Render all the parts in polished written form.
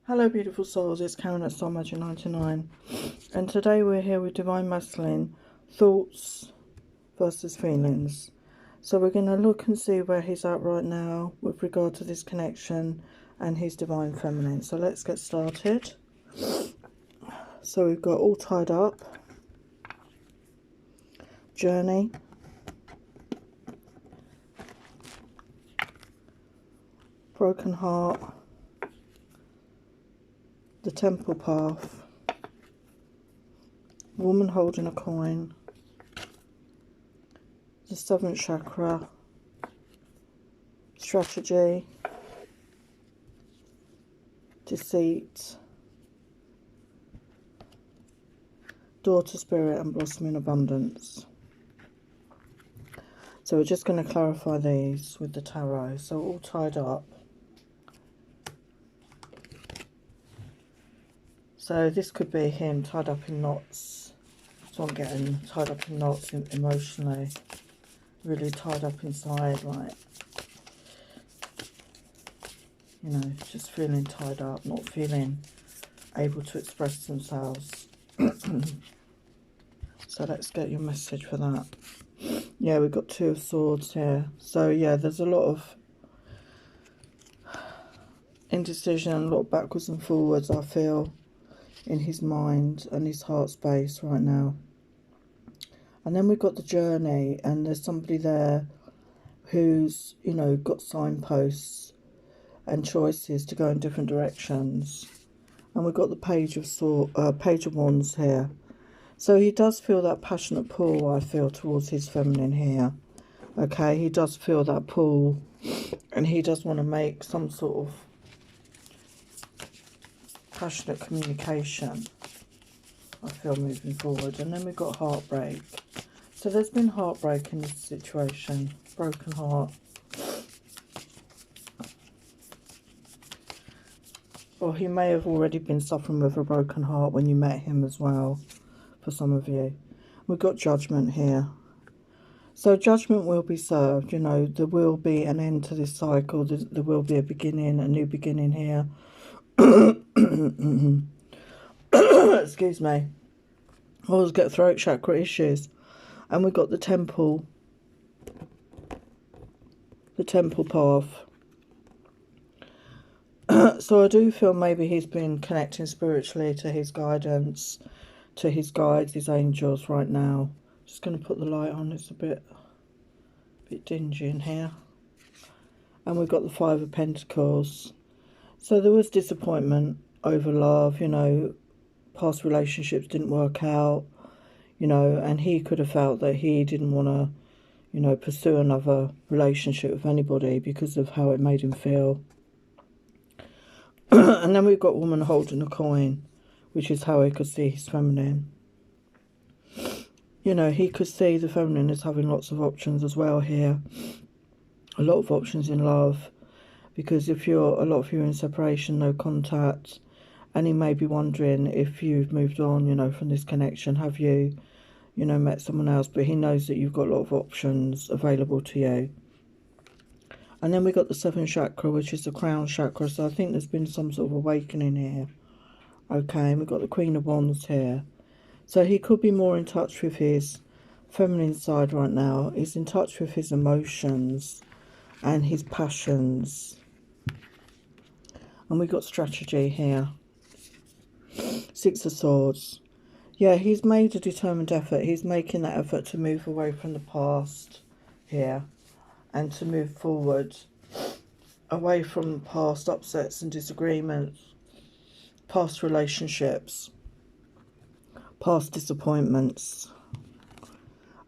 Hello beautiful souls, it's Karen at Soul Magic 99, and today we're here with Divine Masculine, thoughts versus feelings. So we're going to look and see where he's at right now with regard to this connection and his Divine Feminine. So let's get started. So we've got all tied up, journey, broken heart, the temple path, woman holding a coin, the 7th chakra, strategy, deceit, daughter spirit, and blossoming abundance. So we're just going to clarify these with the tarot. So all tied up. So this could be him tied up in knots. So I'm getting tied up in knots emotionally. Really tied up inside, like, you know, just feeling tied up, not feeling able to express themselves. So let's get your message for that. Yeah, we've got 2 of Swords here. So yeah, there's a lot of indecision, a lot of backwards and forwards, I feel, in his mind and his heart space right now. And then we've got the journey, and there's somebody there who's, you know, got signposts and choices to go in different directions. And we've got the Page of Wands here. So he does feel that passionate pull, I feel, towards his feminine here. Okay, he does feel that pull, and he does want to make some sort of passionate communication, I feel, moving forward. And then we've got heartbreak. So there's been heartbreak in this situation, broken heart. Or he may have already been suffering with a broken heart when you met him as well, for some of you. We've got judgment here. So judgment will be served, you know, there will be an end to this cycle, there will be a beginning, a new beginning here. Excuse me. I always get throat chakra issues. And we've got the temple path. So I do feel maybe he's been connecting spiritually to his guidance, to his guides, his angels right now. Just going to put the light on, it's a bit dingy in here. And we've got the 5 of Pentacles. So there was disappointment over love, you know, past relationships didn't work out, you know, and he could have felt that he didn't want to, you know, pursue another relationship with anybody because of how it made him feel. And then we've got woman holding a coin, which is how he could see his feminine. You know, he could see the feminine as having lots of options as well here. A lot of options in love. Because if a lot of you are in separation, no contact, and he may be wondering if you've moved on, you know, from this connection. Have you, you know, met someone else? But he knows that you've got a lot of options available to you. And then we got the 7th chakra, which is the crown chakra. So I think there's been some sort of awakening here. Okay, and we've got the Queen of Wands here. So he could be more in touch with his feminine side right now. He's in touch with his emotions and his passions. And we've got strategy here. 6 of Swords. Yeah, he's made a determined effort. He's making that effort to move away from the past here. And to move forward. Away from past upsets and disagreements. Past relationships. Past disappointments.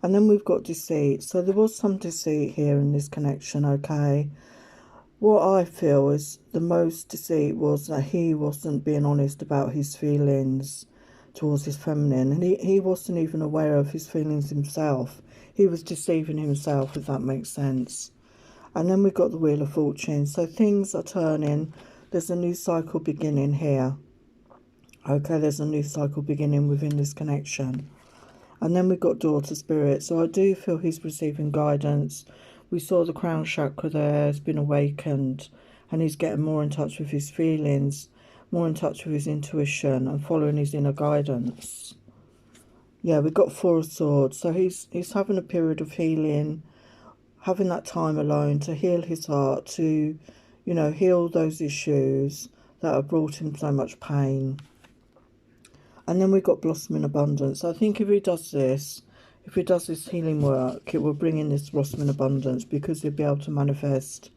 And then we've got deceit. So there was some deceit here in this connection, okay? What I feel is the most deceit was that he wasn't being honest about his feelings towards his feminine. And he wasn't even aware of his feelings himself. He was deceiving himself, if that makes sense. And then we've got the Wheel of Fortune. So things are turning. There's a new cycle beginning here. Okay, there's a new cycle beginning within this connection. And then we've got Daughter Spirit. So I do feel he's receiving guidance. We saw the crown chakra there. It's been awakened. And he's getting more in touch with his feelings. more in touch with his intuition and following his inner guidance. Yeah, we've got Four of Swords. So he's having a period of healing, having that time alone to heal his heart, to, you know, heal those issues that have brought him so much pain. And then we've got Blossoming Abundance. So I think if he does this healing work, it will bring in this blossoming abundance, because he'll be able to manifest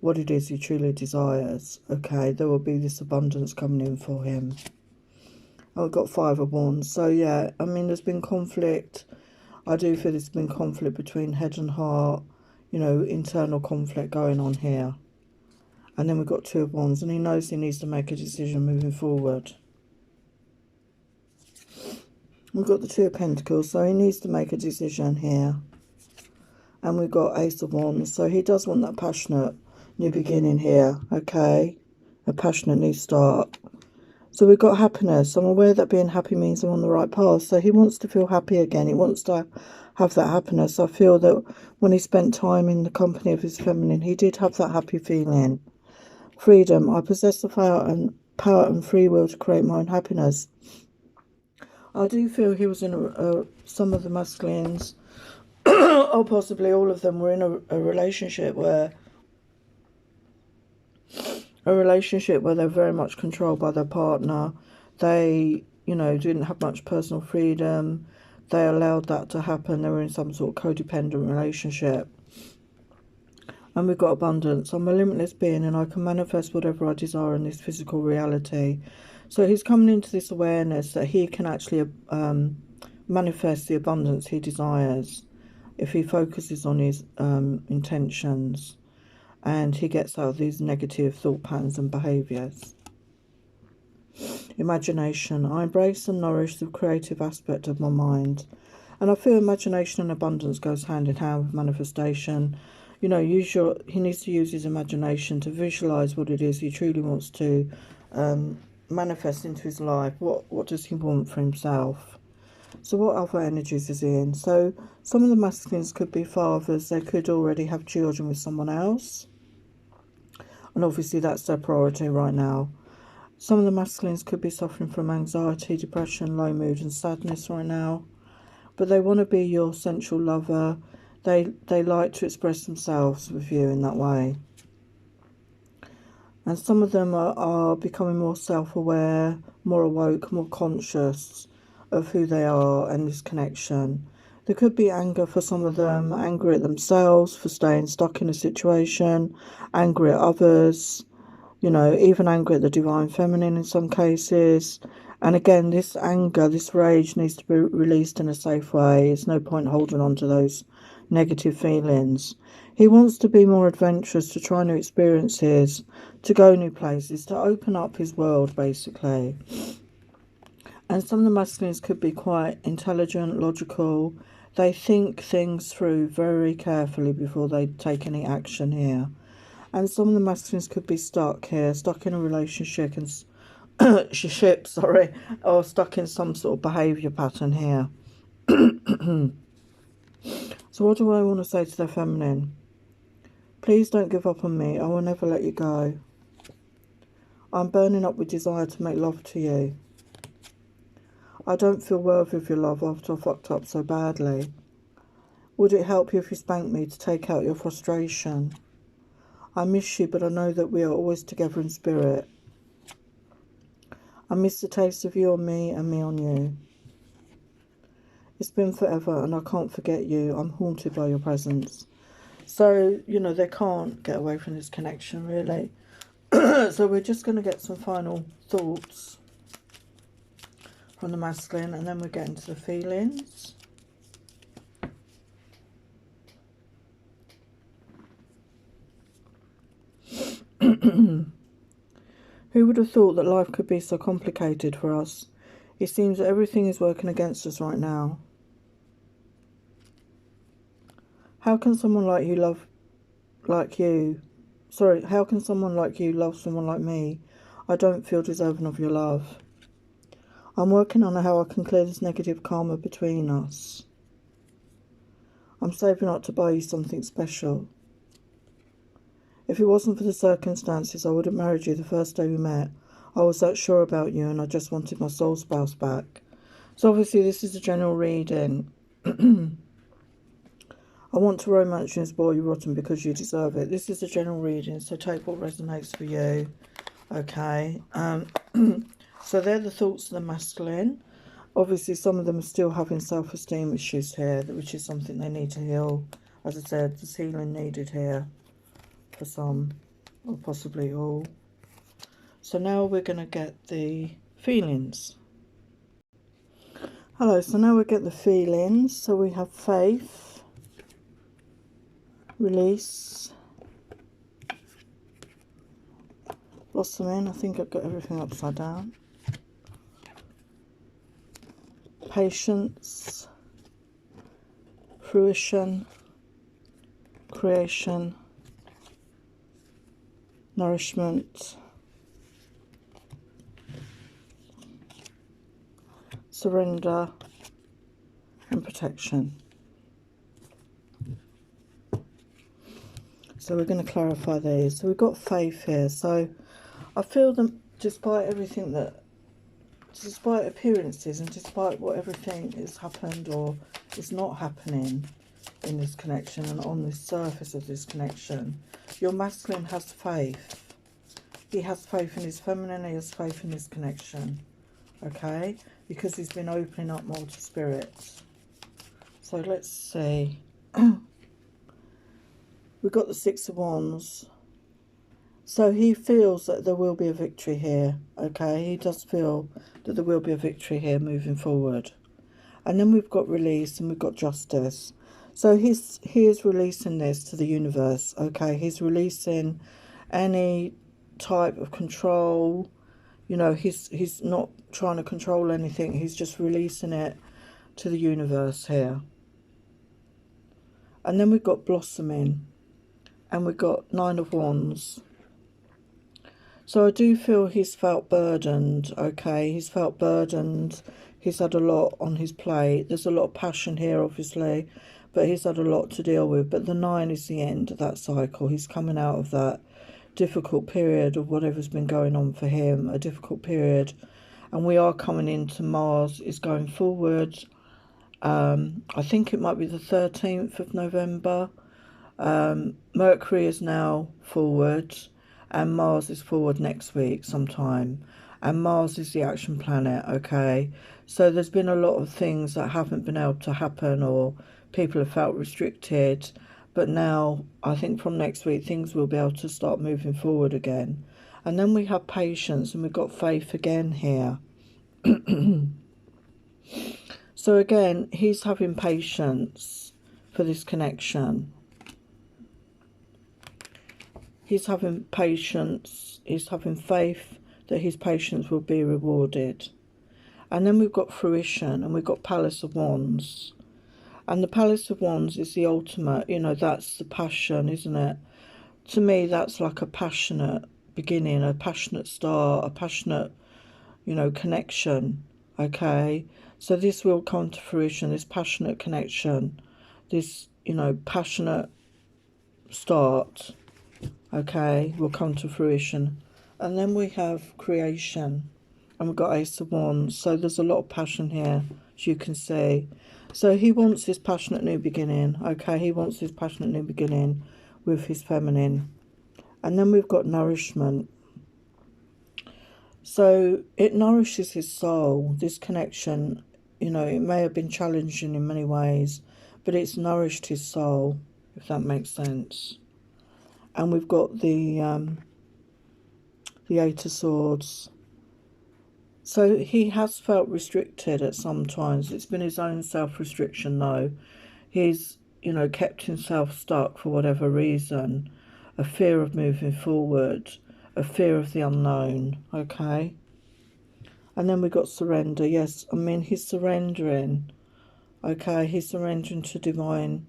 what it is he truly desires. Okay, there will be this abundance coming in for him. I've got Five of Wands. So yeah, I mean, there's been conflict. I do feel there's been conflict between head and heart, you know, internal conflict going on here. And then we've got Two of Wands, and he knows he needs to make a decision moving forward. We've got the Two of Pentacles, so he needs to make a decision here. And we've got Ace of Wands, so he does want that passionate new beginning here, okay? A passionate new start. So we've got happiness. I'm aware that being happy means I'm on the right path. So he wants to feel happy again. He wants to have that happiness. I feel that when he spent time in the company of his feminine, he did have that happy feeling. Freedom. I possess the power and free will to create my own happiness. I do feel he was in some of the masculines, or possibly all of them, were in a relationship where they're very much controlled by their partner. They, you know, didn't have much personal freedom. They allowed that to happen. They were in some sort of codependent relationship. And we've got abundance. I'm a limitless being, and I can manifest whatever I desire in this physical reality. So he's coming into this awareness that he can actually manifest the abundance he desires if he focuses on his intentions, and he gets out of these negative thought patterns and behaviours. Imagination. I embrace and nourish the creative aspect of my mind. And I feel imagination and abundance goes hand in hand with manifestation. You know, he needs to use his imagination to visualise what it is he truly wants to manifest into his life. What does he want for himself? So what other energies is he in? So some of the masculines could be fathers. They could already have children with someone else. And obviously that's their priority right now. Some of the masculines could be suffering from anxiety, depression, low mood and sadness right now. But they want to be your sensual lover. They like to express themselves with you in that way. And some of them are becoming more self-aware, more awoke, more conscious of who they are and this connection. There could be anger for some of them, angry at themselves for staying stuck in a situation, angry at others, you know, even angry at the divine feminine in some cases. And again, this anger, this rage needs to be released in a safe way. It's no point holding on to those negative feelings. He wants to be more adventurous, to try new experiences, to go new places, to open up his world, basically. And some of the masculines could be quite intelligent, logical. They think things through very carefully before they take any action here. And some of the masculines could be stuck here, stuck in a relationship and or stuck in some sort of behaviour pattern here. So what do I want to say to their feminine? Please don't give up on me. I will never let you go. I'm burning up with desire to make love to you. I don't feel worthy of your love after I fucked up so badly. Would it help you if you spanked me to take out your frustration? I miss you, but I know that we are always together in spirit. I miss the taste of you on me and me on you. It's been forever and I can't forget you. I'm haunted by your presence. So, you know, they can't get away from this connection, really. So we're just going to get some final thoughts from the masculine, and then we'll get into the feelings. Who would have thought that life could be so complicated for us? It seems that everything is working against us right now. How can someone like you love someone like me? I don't feel deserving of your love. I'm working on how I can clear this negative karma between us. I'm saving up to buy you something special. If it wasn't for the circumstances, I would have married you the first day we met. I was that sure about you and I just wanted my soul spouse back. So obviously this is a general reading. I want to romance you and spoil you rotten because you deserve it. This is a general reading, so take what resonates for you. Okay. So they're the thoughts of the masculine. Obviously, some of them are still having self-esteem issues here, which is something they need to heal. As I said, there's healing needed here for some, or possibly all. So now we're going to get the feelings. Hello, so now we get the feelings. So we have faith, release, blossoming. I think I've got everything upside down. Patience, fruition, creation, nourishment, surrender, and protection. So we're going to clarify these. So we've got faith here. So I feel that despite everything that, despite appearances and despite what everything has happened or is not happening in this connection and on the surface of this connection, your masculine has faith. He has faith in his feminine, he has faith in this connection. Okay? Because he's been opening up more to spirit. So let's see. We've got the Six of Wands. So he feels that there will be a victory here. Okay? He does feel that there will be a victory here moving forward. And then we've got release and we've got justice. So he is releasing this to the universe. Okay? He's releasing any type of control. You know, he's not trying to control anything. He's just releasing it to the universe here. And then we've got blossoming. And we've got Nine of Wands. So I do feel he's felt burdened, okay? He's felt burdened. He's had a lot on his plate. There's a lot of passion here, obviously. But he's had a lot to deal with. But the 9 is the end of that cycle. He's coming out of that difficult period of whatever's been going on for him. A difficult period. And we are coming into Mars is going forward. I think it might be the 13th of November. Mercury is now forward. And Mars is forward next week sometime. And Mars is the action planet, okay? So there's been a lot of things that haven't been able to happen or people have felt restricted. But now, I think from next week, things will be able to start moving forward again. And then we have patience and we've got faith again here. So again, he's having patience for this connection. He's having patience, he's having faith that his patience will be rewarded. And then we've got fruition and we've got Palace of Wands. And the Palace of Wands is the ultimate, you know, that's the passion, isn't it? To me, that's like a passionate beginning, a passionate start, a passionate, you know, connection, okay? So this will come to fruition, this passionate connection, this, you know, passionate start. Okay, will come to fruition. And then we have creation. And we've got Ace of Wands. So there's a lot of passion here, as you can see. So he wants this passionate new beginning. Okay, he wants this passionate new beginning with his feminine. And then we've got nourishment. So it nourishes his soul. This connection, you know, it may have been challenging in many ways, but it's nourished his soul, if that makes sense. And we've got the 8 of Swords. So he has felt restricted at some times. It's been his own self-restriction though. He's, you know, kept himself stuck for whatever reason. A fear of moving forward. A fear of the unknown. Okay. And then we've got surrender. Yes, I mean, he's surrendering. Okay, he's surrendering to divine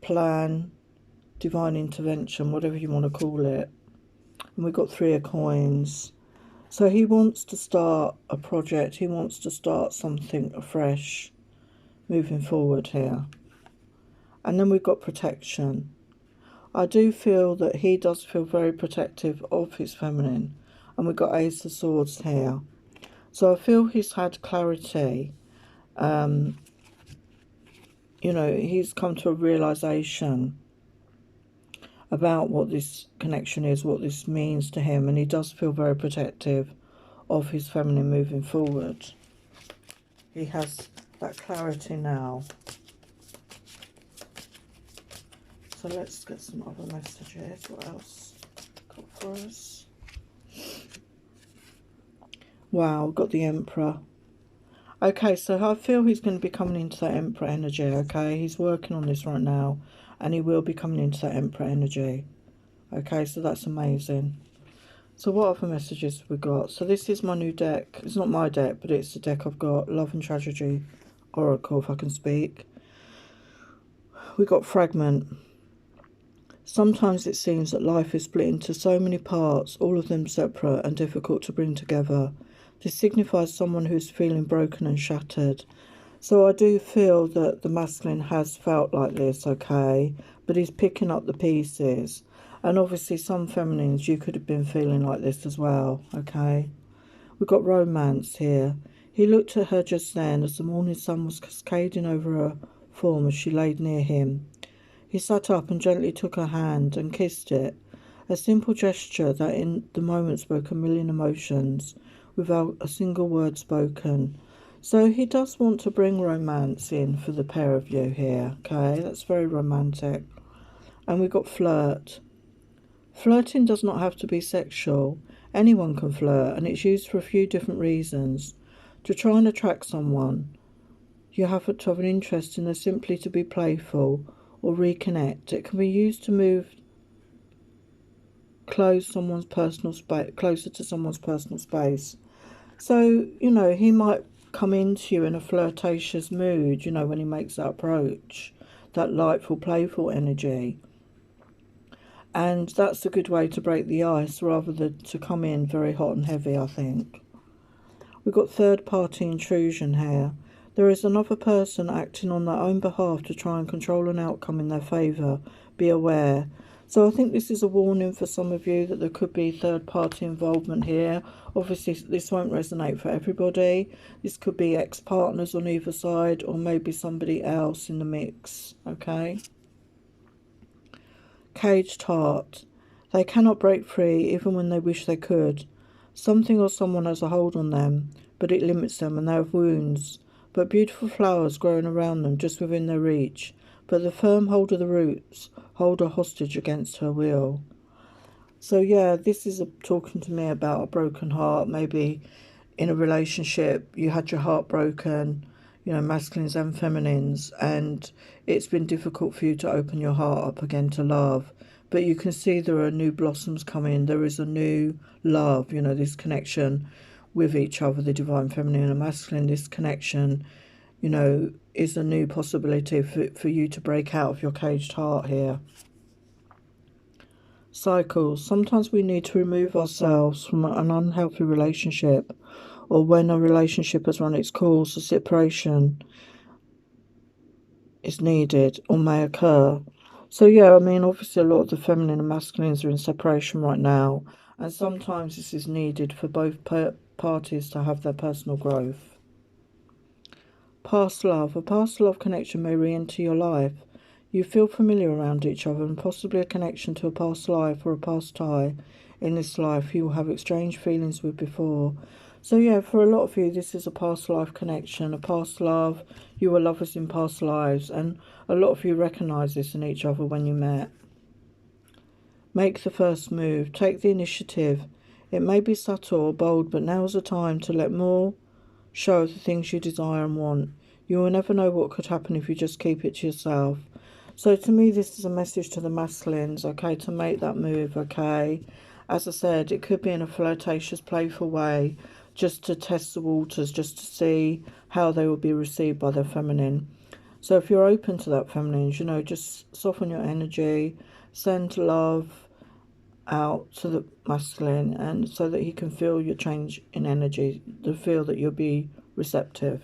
plan, divine intervention, whatever you want to call it. And we've got 3 of Coins. So he wants to start a project. He wants to start something afresh moving forward here. And then we've got protection. I do feel that he does feel very protective of his feminine. and we've got Ace of Swords here. So I feel he's had clarity. You know, he's come to a realization about what this connection is, what this means to him, and he does feel very protective of his feminine moving forward. He has that clarity now. So let's get some other messages. What else got for us? Wow, got the Emperor. Okay, so I feel he's going to be coming into that Emperor energy, okay? He's working on this right now, and he will be coming into that Emperor energy. Okay, so that's amazing. So what other messages have we got? So this is my new deck. It's not my deck, but it's the deck I've got. Love and Tragedy Oracle, if I can speak. We got Fragment. Sometimes it seems that life is split into so many parts, all of them separate and difficult to bring together. This signifies someone who's feeling broken and shattered. So I do feel that the masculine has felt like this, okay, but he's picking up the pieces. And obviously some feminines, you could have been feeling like this as well, okay. We've got Romance here. He looked at her just then as the morning sun was cascading over her form as she laid near him. He sat up and gently took her hand and kissed it, a simple gesture that in the moment spoke a million emotions without a single word spoken. So he does want to bring romance in for the pair of you here, okay? That's very romantic. And we've got Flirt. Flirting does not have to be sexual. Anyone can flirt, and it's used for a few different reasons. To try and attract someone, you have to have an interest in them, simply to be playful or reconnect. It can be used to move closer to someone's personal space. So, you know, he might come into you in a flirtatious mood, you know, when he makes that approach, that lightful, playful energy. And that's a good way to break the ice rather than to come in very hot and heavy, I think. We've got third-party intrusion here. There is another person acting on their own behalf to try and control an outcome in their favour. Be aware. So I think this is a warning for some of you that there could be third-party involvement here. Obviously, this won't resonate for everybody. This could be ex-partners on either side, or maybe somebody else in the mix, okay? Caged heart. They cannot break free even when they wish they could. Something or someone has a hold on them, but it limits them, and they have wounds. But beautiful flowers growing around them just within their reach. But the firm hold of the roots hold her hostage against her will. So yeah, this is talking to me about a broken heart. Maybe in a relationship you had your heart broken, you know, masculines and feminines, and it's been difficult for you to open your heart up again to love. But you can see there are new blossoms coming. There is a new love, you know, this connection with each other, the divine feminine and masculine. This connection, you know, is a new possibility for you to break out of your caged heart here. Cycles. Sometimes we need to remove ourselves from an unhealthy relationship, or when a relationship has run its course, a separation is needed or may occur. So yeah, I mean, obviously a lot of the feminine and masculines are in separation right now, and sometimes this is needed for both parties to have their personal growth. Past love. A past love connection may re-enter your life. You feel familiar around each other, and possibly a connection to a past life or a past tie in this life you will have exchanged feelings with before. So yeah, for a lot of you, this is a past life connection, a past love. You were lovers in past lives, and a lot of you recognise this in each other when you met. Make the first move. Take the initiative. It may be subtle or bold, but now is the time to let more show of the things you desire and want. You will never know what could happen if you just keep it to yourself. So to me, this is a message to the masculines, okay, to make that move, okay. As I said, it could be in a flirtatious, playful way, just to test the waters, just to see how they will be received by their feminine. So if you're open to that, feminines, you know, just soften your energy, send love out to the masculine, and so that he can feel your change in energy, to feel that you'll be receptive.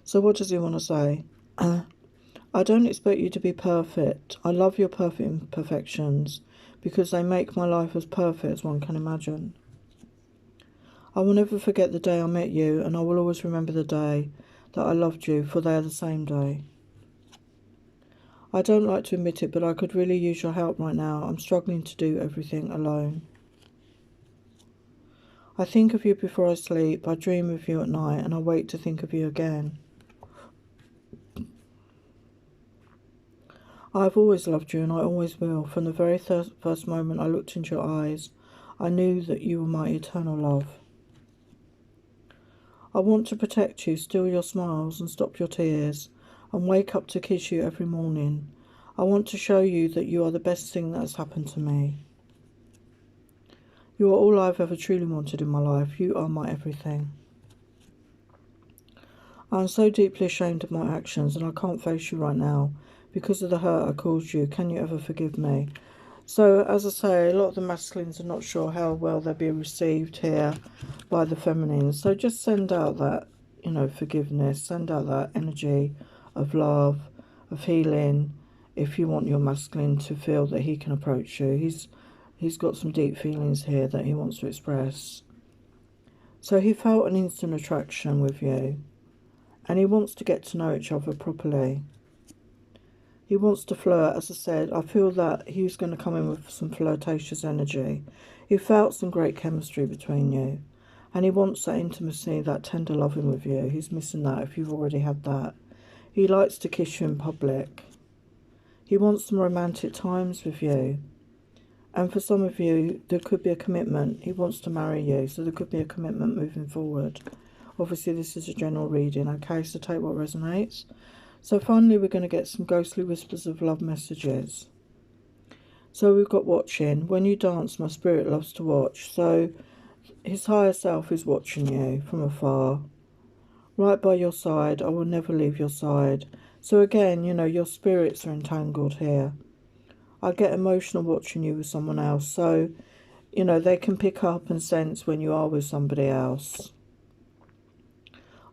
So what does he want to say? I don't expect you to be perfect. I love your perfect imperfections. because they make my life as perfect as one can imagine. I will never forget the day I met you, and I will always remember the day that I loved you, for they are the same day. I don't like to admit it, but I could really use your help right now. I'm struggling to do everything alone. I think of you before I sleep, I dream of you at night, and I wake to think of you again. I've always loved you, and I always will. From the very first moment I looked into your eyes, I knew that you were my eternal love. I want to protect you, steal your smiles and stop your tears, and wake up to kiss you every morning. I want to show you that you are the best thing that has happened to me. You are all I've ever truly wanted in my life. You are my everything. I am so deeply ashamed of my actions, and I can't face you right now because of the hurt I caused you. Can you ever forgive me? So, as I say, a lot of the masculines are not sure how well they'll be received here by the feminines. So just send out that, forgiveness. Send out that energy of love, of healing, if you want your masculine to feel that he can approach you. He's got some deep feelings here that he wants to express. So he felt an instant attraction with you, and he wants to get to know each other properly. He wants to flirt. As I said, I feel that he's going to come in with some flirtatious energy. He felt some great chemistry between you, and he wants that intimacy, that tender loving with you. He's missing that if you've already had that. He likes to kiss you in public. He wants some romantic times with you. And for some of you, there could be a commitment. He wants to marry you, so there could be a commitment moving forward. Obviously, this is a general reading, okay? So take what resonates. So finally, we're going to get some ghostly whispers of love messages. So we've got watching. When you dance, my spirit loves to watch. So his higher self is watching you from afar. Right by your side, I will never leave your side. So again, your spirits are entangled here. I get emotional watching you with someone else. So, they can pick up and sense when you are with somebody else.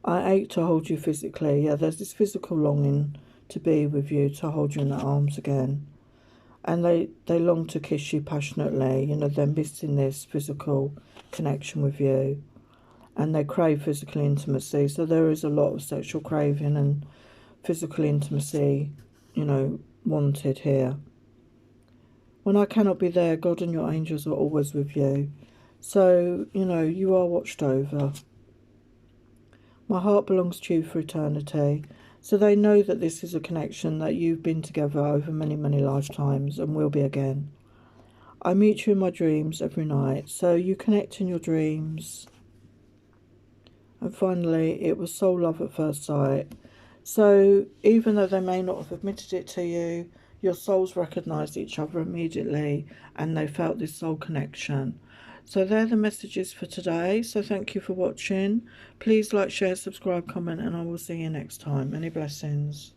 I ache to hold you physically. Yeah, there's this physical longing to be with you, to hold you in their arms again. And they long to kiss you passionately. They're missing this physical connection with you. And they crave physical intimacy. So there is a lot of sexual craving and physical intimacy, wanted here. When I cannot be there, God and your angels are always with you. So, you are watched over. My heart belongs to you for eternity. So they know that this is a connection, that you've been together over many, many lifetimes and will be again. I meet you in my dreams every night. So you connect in your dreams. And finally, it was soul love at first sight. So even though they may not have admitted it to you, your souls recognised each other immediately and they felt this soul connection. So they're the messages for today. So thank you for watching. Please like, share, subscribe, comment, and I will see you next time. Many blessings.